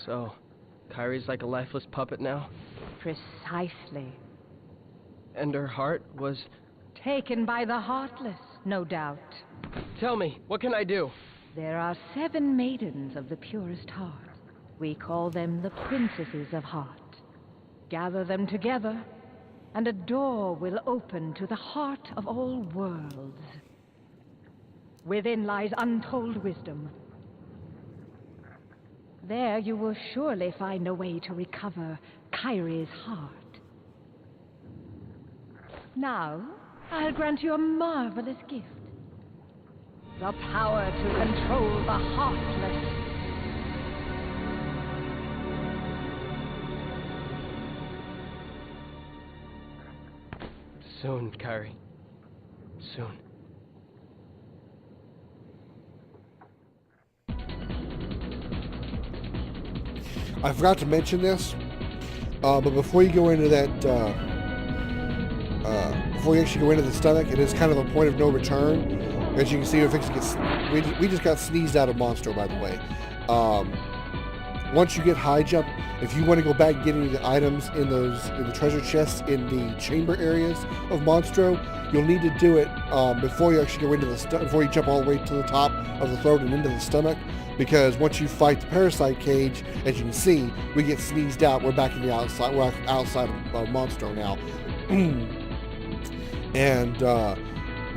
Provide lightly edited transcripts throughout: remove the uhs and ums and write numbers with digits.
So, Kyrie's like a lifeless puppet now? Precisely. And her heart was... Taken by the heartless, no doubt. Tell me, what can I do? There are 7 maidens of the purest heart. We call them the princesses of heart. Gather them together, and a door will open to the heart of all worlds. Within lies untold wisdom. There you will surely find a way to recover Kyrie's heart. Now, I'll grant you a marvelous gift. The power to control the heartless. Soon, Kyrie. Soon. I forgot to mention this, but before you go into that, before you actually go into the stomach, it is kind of a point of no return. As you can see, we just got sneezed out of Monstro, by the way. Once you get high jump, if you want to go back and get any of the items in the treasure chests in the chamber areas of Monstro, you'll need to do it before you actually go into before you jump all the way to the top of the throat and into the stomach. Because once you fight the parasite cage, as you can see, we get sneezed out. We're back in the outside. We're outside of Monstro now, and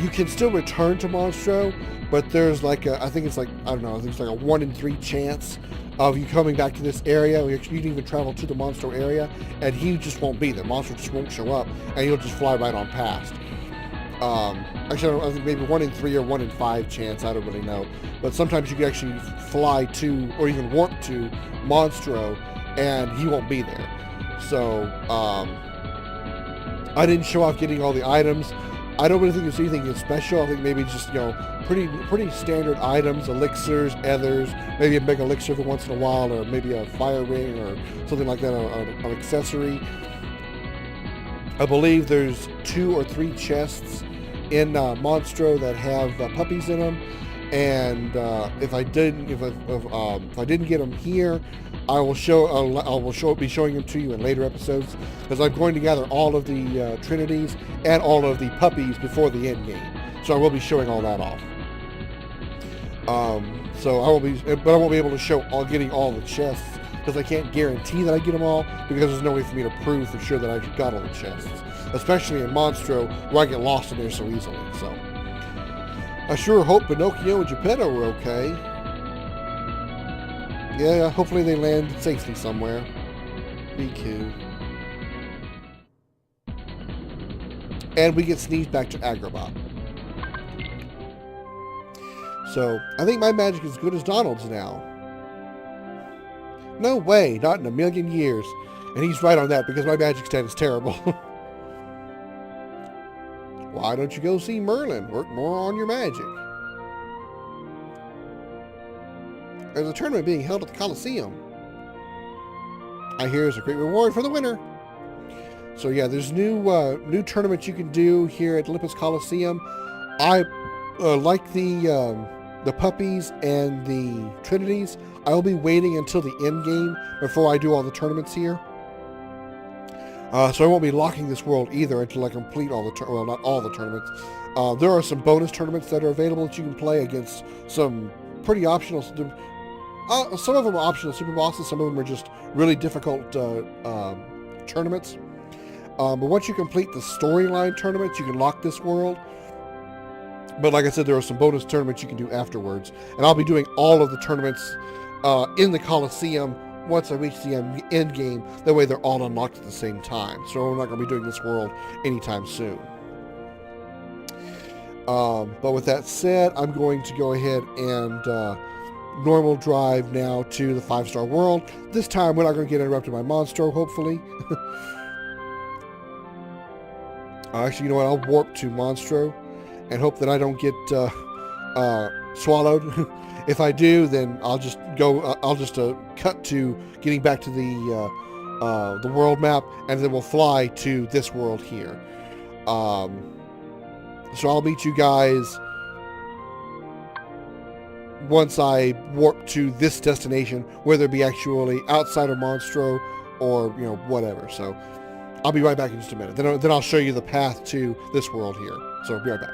you can still return to Monstro, but there's like I think it's like 1 in 3 chance of you coming back to this area. You can even travel to the Monstro area, and he just won't be there. Monstro just won't show up, and you'll just fly right on past. Actually, I think maybe 1 in 3 or 1 in 5 chance. I don't really know, but sometimes you can actually fly to or even warp to Monstro, and he won't be there. So I didn't show off getting all the items. I don't really think there's anything special. I think maybe just, pretty standard items, elixirs, ethers, maybe a mega elixir every once in a while, or maybe a fire ring or something like that, an accessory. I believe there's 2 or 3 chests in Monstro that have puppies in them, and if I didn't get them here, I will be showing them to you in later episodes, because I'm going to gather all of the trinities and all of the puppies before the end game. So I will be showing all that off. But I won't be able to show getting all the chests, because I can't guarantee that I get them all, because there's no way for me to prove for sure that I got all the chests, especially in Monstro, where I get lost in there so easily. So I sure hope Pinocchio and Geppetto were okay. Yeah, hopefully they land safely somewhere. Riku. And we get sneezed back to Agrabah. So, I think my magic is as good as Donald's now. No way, not in a million years. And he's right on that, because my magic stat is terrible. Why don't you go see Merlin? Work more on your magic. There's a tournament being held at the Coliseum. I hear there's a great reward for the winner. So yeah, there's new tournaments you can do here at Olympus Coliseum. I like the puppies and the trinities. I will be waiting until the end game before I do all the tournaments here. So I won't be locking this world either until I complete all the well, not all the tournaments. There are some bonus tournaments that are available that you can play against some pretty optional. Some of them are optional super bosses. Some of them are just really difficult tournaments. But once you complete the storyline tournaments, you can lock this world. But like I said, there are some bonus tournaments you can do afterwards. And I'll be doing all of the tournaments in the Coliseum once I reach the end game. That way they're all unlocked at the same time. So I'm not going to be doing this world anytime soon. But with that said, I'm going to go ahead and normal drive now to the 5-star world. This time we're not going to get interrupted by Monstro, hopefully. Actually, you know what? I'll warp to Monstro and hope that I don't get swallowed. If I do, then I'll just go. I'll just cut to getting back to the world map, and then we'll fly to this world here. So I'll meet you guys once I warp to this destination, whether it be actually outside of Monstro or, you know, whatever. So I'll be right back in just a minute. Then I'll show you the path to this world here. So I'll be right back.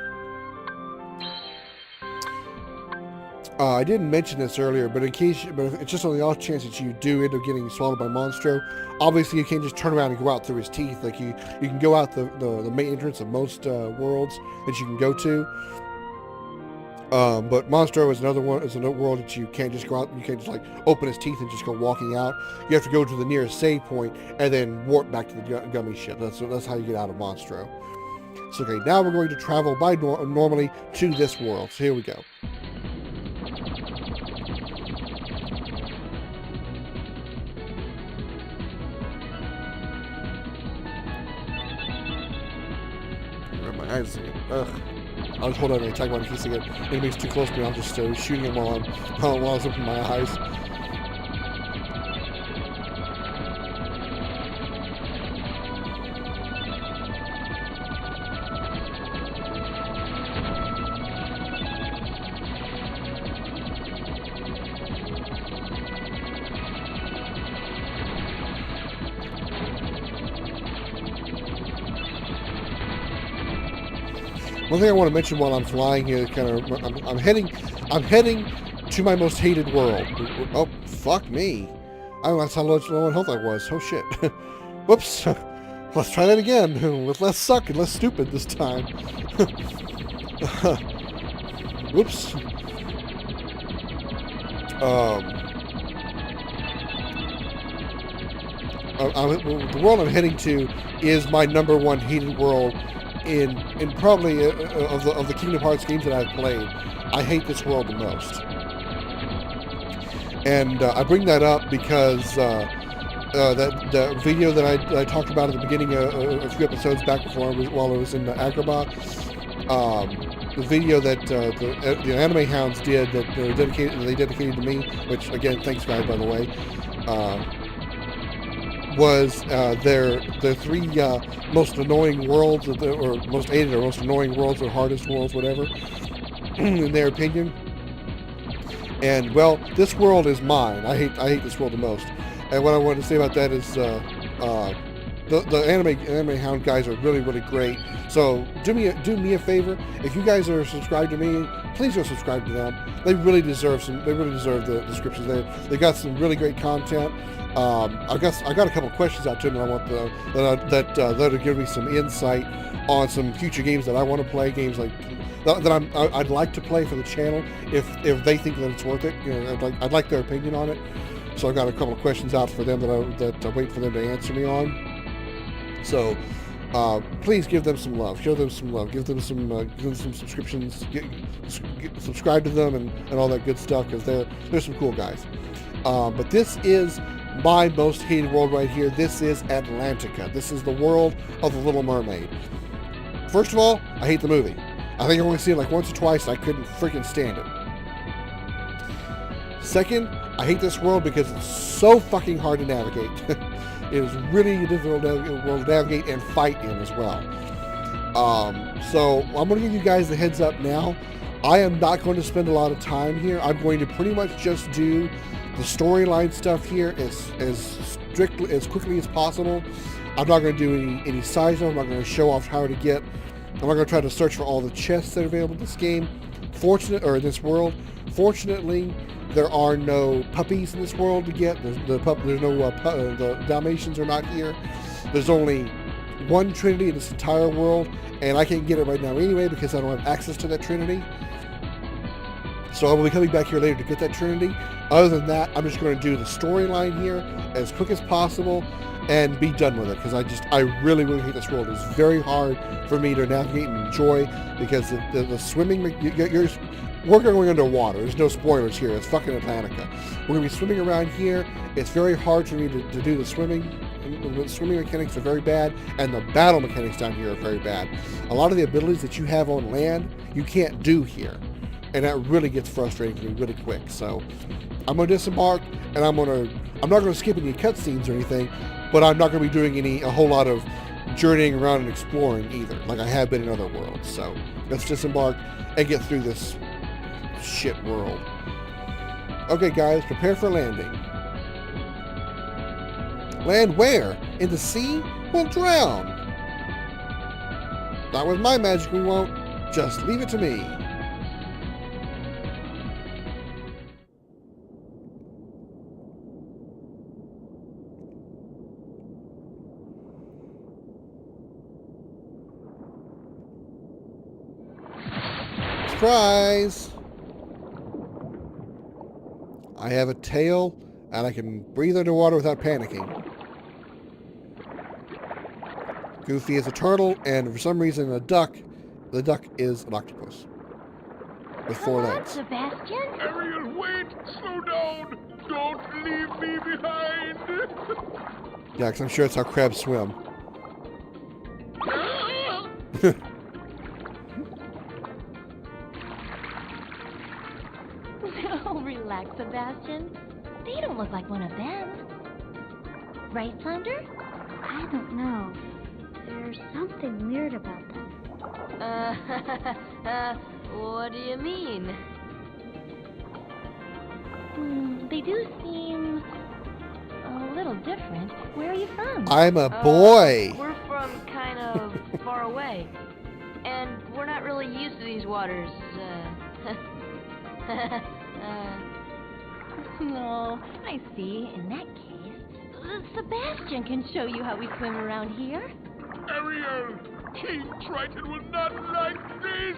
I didn't mention this earlier, but if it's just on the off chance that you do end up getting swallowed by Monstro, obviously you can't just turn around and go out through his teeth. Like you can go out the main entrance of most worlds that you can go to. But Monstro is another world that you can't just go out. You can't just like open his teeth and just go walking out. You have to go to the nearest save point and then warp back to the gummy ship. That's how you get out of Monstro. So okay, now we're going to travel by normally to this world. So here we go. Ugh. I'll just hold on and attack one in case enemy's too close to me. I'll just shooting him while I was opening my eyes. One thing I want to mention while I'm flying here, I'm heading to my most hated world. Oh, fuck me! I don't know that's how low on health I was. Oh shit! Whoops! Let's try that again with less suck and less stupid this time. Whoops! The world I'm heading to is my #1 hated world. In probably of the Kingdom Hearts games that I've played, I hate this world the most. And I bring that up because that video that I talked about at the beginning a few episodes back while I was in Agrabah, the video that the Anime Hounds did that they dedicated to me, which again, thanks guys by the way, was their 3 most annoying worlds, or most hated or most annoying worlds, or hardest worlds, whatever, in their opinion. And well, this world is mine. I hate this world the most. And what I wanted to say about that is the anime hound guys are really, really great. So do me a favor. If you guys are subscribed to me, please go subscribe to them. They really deserve the descriptions there. They got some really great content. I got a couple of questions out to them. I want that'll give me some insight on some future games that I want to play. Games like that I'd like to play for the channel if they think that it's worth it. You know, I'd like their opinion on it. So I got a couple of questions out for them that I wait for them to answer me on. So please give them some love. Show them some love. Give them some subscriptions. Subscribe to them and all that good stuff, because they're some cool guys. But this is my most hated world right here. This is Atlantica. This is the world of the Little Mermaid. First of all, I hate the movie. I think I've only seen it like once or twice, and I couldn't freaking stand it. Second, I hate this world because it's so fucking hard to navigate. It is really a difficult world to navigate and fight in as well. So I'm going to give you guys the heads up now. I am not going to spend a lot of time here. I'm going to pretty much just do the storyline stuff here as quickly as possible. I'm not going to do any size. I'm not going to show off how to get. I'm not going to try to search for all the chests that are available in this game. In this world. Fortunately, there are no puppies in this world to get. The Dalmatians are not here. There's only one Trinity in this entire world, and I can't get it right now anyway because I don't have access to that Trinity. So I will be coming back here later to get that Trinity. Other than that, I'm just going to do the storyline here as quick as possible and be done with it, because I really, really hate this world. It's very hard for me to navigate and enjoy because the swimming, we're going underwater. There's no spoilers here. It's fucking Atlantica. We're going to be swimming around here. It's very hard for me to do the swimming. The swimming mechanics are very bad, and the battle mechanics down here are very bad. A lot of the abilities that you have on land, you can't do here. And that really gets frustrating for me really quick. So I'm going to disembark, and I'm not going to skip any cutscenes or anything, but I'm not going to be doing a whole lot of journeying around and exploring either, like I have been in other worlds. So let's disembark and get through this shit world. Okay, guys, prepare for landing. Land where? In the sea? We'll drown. Not with my magic, we won't. Just leave it to me. Surprise! I have a tail, and I can breathe underwater without panicking. Goofy is a turtle, and for some reason a duck. The duck is an octopus. With 4 legs. Sebastian? Ariel, wait! Slow down! Don't leave me behind! Yeah, because I'm sure it's how crabs swim. Oh, relax, Sebastian. They don't look like one of them. Right, Flounder? I don't know. There's something weird about them. What do you mean? They do seem a little different. Where are you from? I'm a boy! We're from kind of far away. And we're not really used to these waters. No, I see. In that case, Sebastian can show you how we swim around here. Ariel! King Triton will not like this!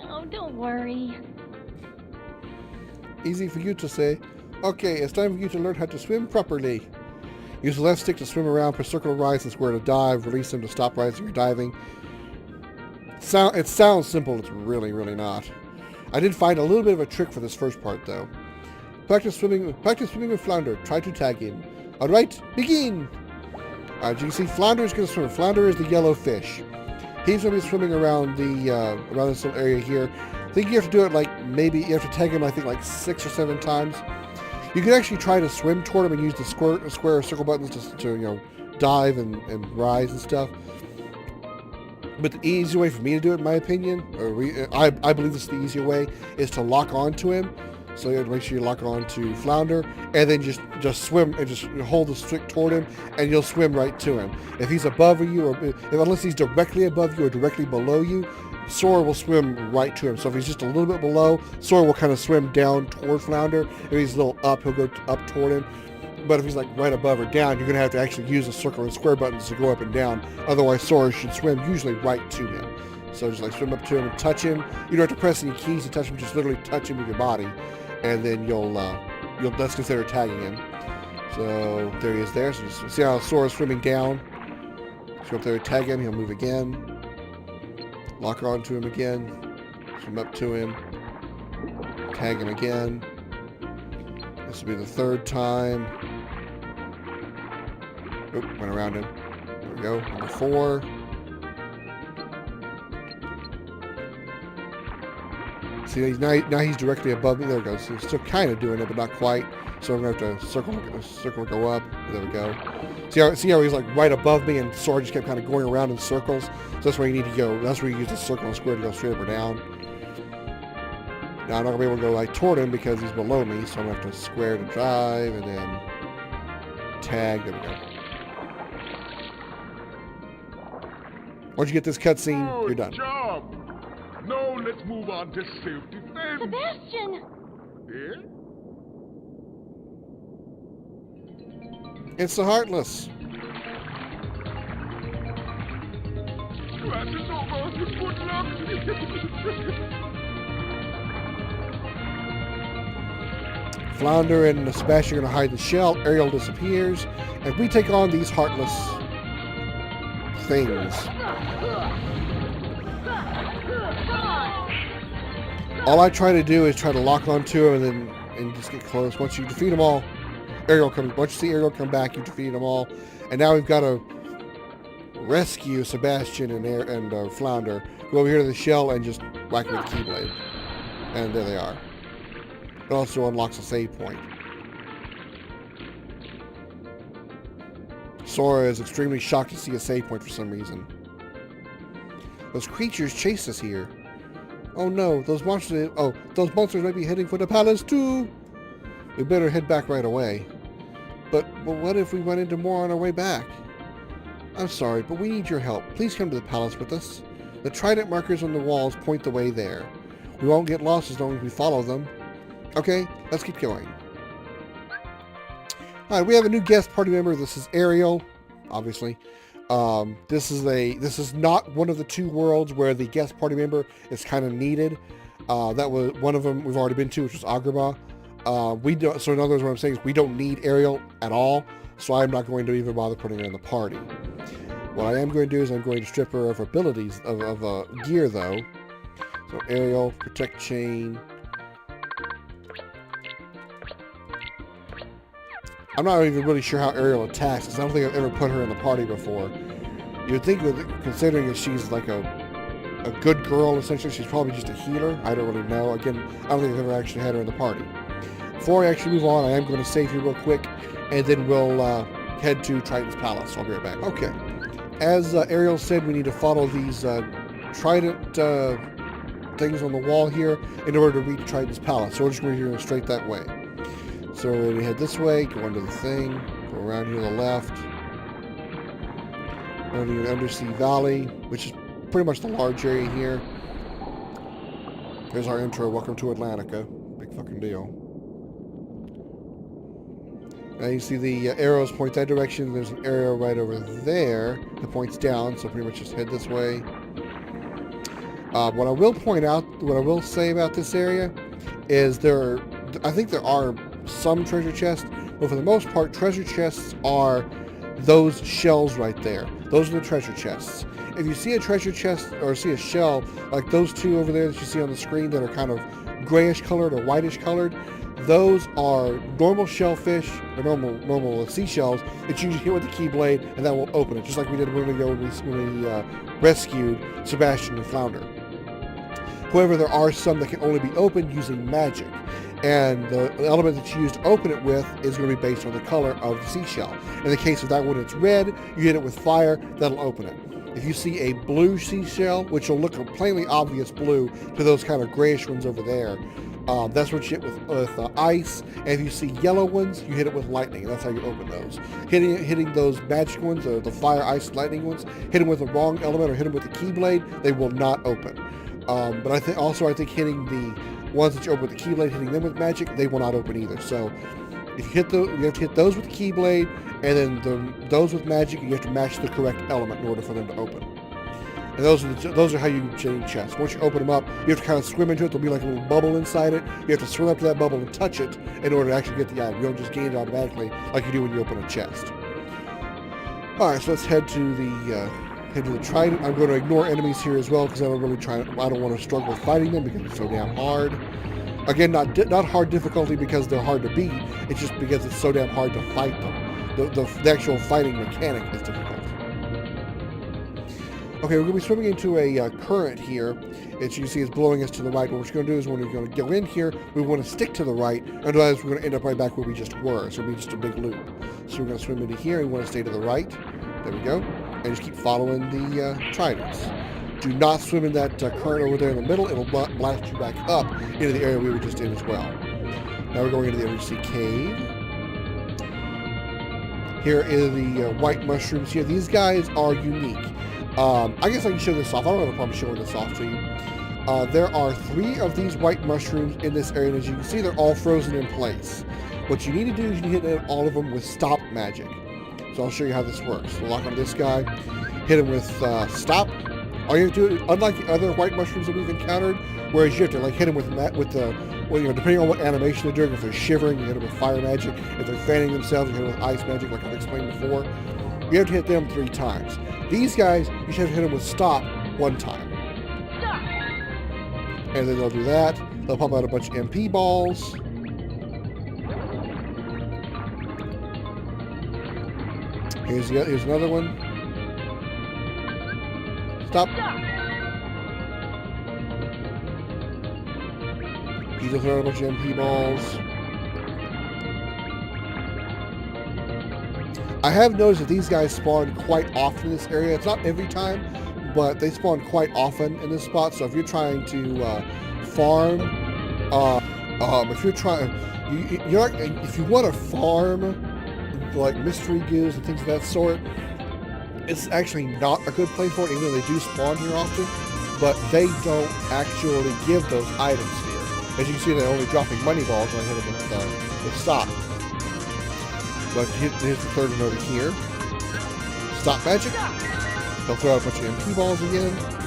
Oh, don't worry. Easy for you to say. Okay, it's time for you to learn how to swim properly. Use the left stick to swim around, press circle to rise and square to dive, release them to stop rising or diving. It sounds simple, it's really, really not. I did find a little bit of a trick for this first part, though. Practice swimming with Flounder. Try to tag him. Alright, begin! Alright, you can see Flounder is going to swim. Flounder is the yellow fish. He's going to be swimming around around this little area here. I think you have to do it maybe you have to tag him, I think, 6 or 7 times. You can actually try to swim toward him and use the square or circle buttons to dive and rise and stuff. But the easy way for me to do it, in my opinion, I believe this is the easier way, is to lock onto him. So you have to make sure you lock on to Flounder, and then just swim and just hold the stick toward him, and you'll swim right to him. If he's above you, or unless he's directly above you or directly below you, Sora will swim right to him. So if he's just a little bit below, Sora will kind of swim down toward Flounder. If he's a little up, he'll go up toward him. But if he's right above or down, you're going to have to actually use the circle and square buttons to go up and down. Otherwise, Sora should swim usually right to him. So just swim up to him and touch him. You don't have to press any keys to touch him. Just literally touch him with your body, and then that's considered tagging him. So there he is there. So just see how Sora's swimming down. Go up there and tag him. He'll move again. Lock onto him again. Swim up to him. Tag him again. This will be the 3rd time. Oop, went around him. There we go. Number 4. See, now he's directly above me. There it goes. He's still kind of doing it, but not quite. So I'm going to have to circle go up. There we go. See how he's right above me, and Sora just kept kind of going around in circles. So that's where you need to go. That's where you use the circle and square to go straight up or down. Now I'm not going to be able to go toward him because he's below me, so I'm going to have to square to drive and then tag. There we go. Once you get this cutscene, you're done. Good job! Now let's move on to self-defense. Sebastian! Yeah? It's the Heartless. Class is over. Good luck. Flounder and Sebastian are going to hide the shell. Ariel disappears. And we take on these Heartless things. All I try to do is try to lock onto him and just get close. Once you defeat them all, once you see Ariel come back, you defeat them all. And now we've got to rescue Sebastian and Flounder. Go over here to the shell and just whack it with the Keyblade. And there they are. It also unlocks a save point. Sora is extremely shocked to see a save point for some reason. Those creatures chased us here. Oh no, those monsters might be heading for the palace too. We better head back right away. But what if we run into more on our way back? I'm sorry, but we need your help. Please come to the palace with us. The trident markers on the walls point the way there. We won't get lost as long as we follow them. Okay, let's keep going. Alright, we have a new guest party member. This is Ariel, obviously. This is not one of the two worlds where the guest party member is kind of needed. That was one of them we've already been to, which was Agrabah. So in other words, what I'm saying is we don't need Ariel at all, so I'm not going to even bother putting her in the party. What I am going to do is I'm going to strip her of abilities, of gear though. So Ariel, protect chain. I'm not even really sure how Ariel attacks, because I don't think I've ever put her in the party before. You would think that, considering that she's like a good girl, essentially, she's probably just a healer. I don't really know. Again, I don't think I've ever actually had her in the party. Before I actually move on, I am going to save here real quick, and then we'll head to Triton's Palace. I'll be right back. Okay. As Ariel said, we need to follow these trident things on the wall here in order to reach Triton's Palace. So we're just going to go straight that way. So we're going to head this way, go into the thing, go around here to the left. We're going to the Undersea Valley, which is pretty much the large area here. There's our intro. Welcome to Atlantica. Big fucking deal. Now you see the arrows point that direction. There's an arrow right over there that points down, so pretty much just head this way. What I will point out, what I will say about this area is I think there are some treasure chests, but for the most part, treasure chests are those shells right there. Those are the treasure chests. If you see a treasure chest or see a shell like those two over there that you see on the screen that are kind of grayish colored or whitish colored, those are normal shellfish or normal seashells that you just hit with the keyblade and that will open it, just like we did when we rescued Sebastian and Flounder. However, there are some that can only be opened using magic, and the element that you use to open it with is going to be based on the color of the seashell. In the case of that one, it's red. You hit it with fire, that'll open it. If you see a blue seashell, which will look a plainly obvious blue to those kind of grayish ones over there, that's what you hit with ice. And if you see yellow ones, you hit it with lightning. That's how you open those. Hitting those magic ones, or the fire, ice, lightning ones, hit them with the wrong element or hit them with the keyblade, they will not open. But I think hitting the ones that you open with the keyblade, hitting them with magic, they will not open either. So if you hit you have to hit those with the keyblade, and then those with magic, you have to match the correct element in order for them to open. And those are how you chain chests. Once you open them up, you have to kind of swim into it. There'll be like a little bubble inside it. You have to swim up to that bubble and touch it in order to actually get the item. You don't just gain it automatically like you do when you open a chest. Alright, so let's head to the trident. I'm going to ignore enemies here as well because I don't want to struggle fighting them because it's so damn hard. Again, not hard difficulty because they're hard to beat. It's just because it's so damn hard to fight them. The actual fighting mechanic is difficult. Okay, we're going to be swimming into a current here. As you can see, it's blowing us to the right. What we're going to do is when we're going to go in here, we want to stick to the right. Otherwise, we're going to end up right back where we just were. So it'll be just a big loop. So we're going to swim into here. And we want to stay to the right. There we go. And just keep following the tridents. Do not swim in that current over there in the middle. It'll blast you back up into the area we were just in as well. Now we're going into the undersea cave. Here is the white mushrooms here. These guys are unique. I guess I can show this off. I don't have a problem showing this off to you. There are 3 of these white mushrooms in this area, and as you can see, they're all frozen in place. What you need to do is you hit all of them with stop magic. So I'll show you how this works. So lock on this guy, hit him with stop. All you have to do, unlike the other white mushrooms that we've encountered, whereas you have to like hit them with depending on what animation they're doing, if they're shivering, you hit them with fire magic. If they're fanning themselves, you hit them with ice magic, like I've explained before. You have to hit them 3 times. These guys, you just have to hit them with stop 1 time. Stop. And then they'll do that. They'll pop out a bunch of MP balls. Here's another one. Stop. He's throwing out a bunch of MP balls. I have noticed that these guys spawn quite often in this area. It's not every time, but they spawn quite often in this spot. So if you're trying to farm If you're trying, you're not, if you want to farm like mystery goods and things of that sort, it's actually not a good place for it, even though they do spawn here often. But they don't actually give those items here. As you can see, they're only dropping money balls when I hit them with stop. But here's the third one over here. Stop magic. They'll throw out a bunch of MP balls again.